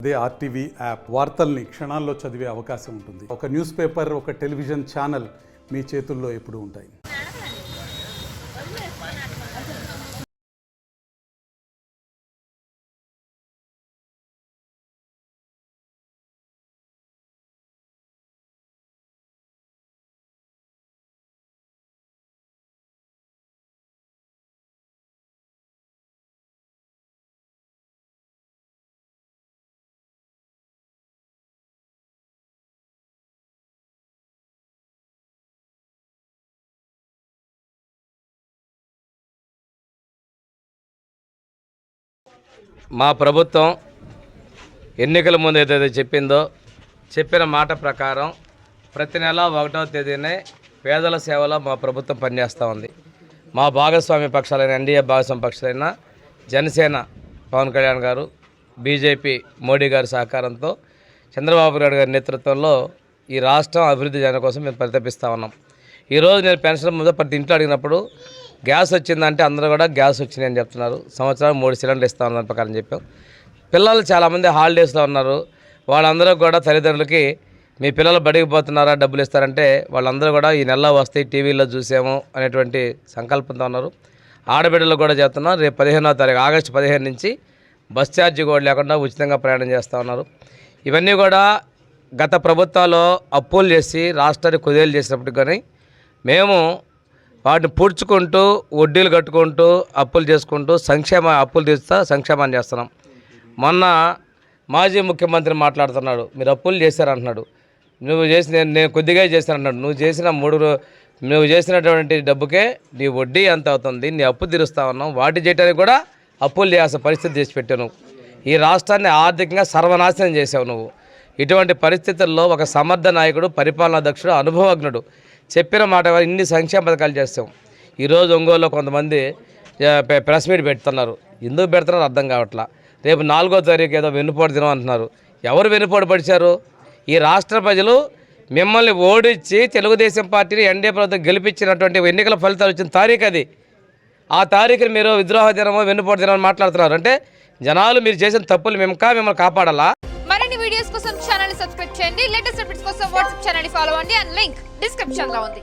అదే RTV app వార్తల్ని క్షణాల్లో చదివే అవకాశం ఉంటుంది. ఒక న్యూస్ పేపర్, ఒక టెలివిజన్ ఛానల్ మీ చేతుల్లో ఎప్పుడూ ఉంటాయి. మా ప్రభుత్వం ఎన్నికల ముందు ఏదైతే చెప్పిందో చెప్పిన మాట ప్రకారం ప్రతి నెల 1వ తేదీనే పేదల సేవలో మా ప్రభుత్వం పనిచేస్తూ ఉంది. మా భాగస్వామ్య పక్షాలైన ఎన్డీఏ భాగస్వామ్య పక్షాలైన జనసేన పవన్ కళ్యాణ్ గారు, బీజేపీ మోడీ గారి సహకారంతో చంద్రబాబు నాయుడు గారి నేతృత్వంలో ఈ రాష్ట్రం అభివృద్ధి చేయడం కోసం మేము పరితపిస్తూ ఉన్నాం. ఈరోజు నేను పెన్షన్ ముందు ప్రతి ఇంట్లో అడిగినప్పుడు గ్యాస్ వచ్చిందంటే అందరూ కూడా గ్యాస్ వచ్చినాయని చెప్తున్నారు. సంవత్సరానికి 3 సిలిండర్లు ఇస్తామన్న ప్రకారం చెప్పాం. పిల్లలు చాలామంది హాలిడేస్లో ఉన్నారు. వాళ్ళందరూ కూడా తల్లిదండ్రులకి మీ పిల్లలు బడికి పోతున్నారా, డబ్బులు ఇస్తారంటే వాళ్ళందరూ కూడా ఈ నెలలో వస్తాయి, టీవీలో చూసాము అనేటువంటి సంకల్పంతో ఉన్నారు. ఆడబిడ్డలు కూడా చెప్తున్నాం, రేపు 15వ తారీఖు ఆగస్టు 15 నుంచి బస్ ఛార్జీ కూడా లేకుండా ఉచితంగా ప్రయాణం చేస్తూ ఉన్నారు. ఇవన్నీ కూడా గత ప్రభుత్వాల్లో అప్పులు చేసి రాష్ట్రాన్ని కుదేలు చేసినప్పుడు కానీ మేము వాటిని పూడ్చుకుంటూ వడ్డీలు కట్టుకుంటూ అప్పులు చేసుకుంటూ అప్పులు తీస్తా సంక్షేమాన్ని చేస్తున్నాం. మొన్న మాజీ ముఖ్యమంత్రి మాట్లాడుతున్నాడు, మీరు అప్పులు చేశారంటున్నాడు. నువ్వు నేను కొద్దిగా చేశానంటున్నాడు. నువ్వు చేసినటువంటి డబ్బుకే నీ వడ్డీ ఎంత అవుతుంది, నీ అప్పు తీరుస్తా ఉన్నావు. వాటి చేయడానికి కూడా అప్పులు చేయాల్సిన పరిస్థితి చేసి పెట్టావు. ఈ రాష్ట్రాన్ని ఆర్థికంగా సర్వనాశనం చేసావు నువ్వు. ఇటువంటి పరిస్థితుల్లో ఒక సమర్థ నాయకుడు, పరిపాలనా దక్షుడు, అనుభవజ్ఞుడు చెప్పిన మాట ఇన్ని సంక్షేమ పథకాలు చేస్తాం. ఈరోజు ఒంగోలులో కొంతమంది ప్రెస్ మీట్ పెడుతున్నారు. ఎందుకు పెడుతున్నారో అర్థం కావట్లా. రేపు 4వ తారీఖు ఏదో వెన్నుపోటు దినం అంటున్నారు. ఎవరు వెన్నుపోటు పడిచారు? ఈ రాష్ట్ర ప్రజలు మిమ్మల్ని ఓడించి తెలుగుదేశం పార్టీని ఎన్డీఏ ప్రభుత్వం గెలిపించినటువంటి ఎన్నికల ఫలితాలు వచ్చిన తారీఖు అది. ఆ తారీఖుని మీరు విద్రోహ దినమో వెన్నుపోటు దినమో మాట్లాడుతున్నారు. అంటే జనాలు మీరు చేసిన తప్పులు మిమ్మల్ని కాపాడాలా? మరిన్ని వీడియోస్ కోసం ఛానల్ సబ్స్క్రైబ్ చేయండి. లేటెస్ట్ అప్డేట్స్ కోసం వాట్సాప్ ఛానల్ ఫాలో అవ్వండి. అండ్ లింక్ డిస్క్రిప్షన్ లో ఉంది.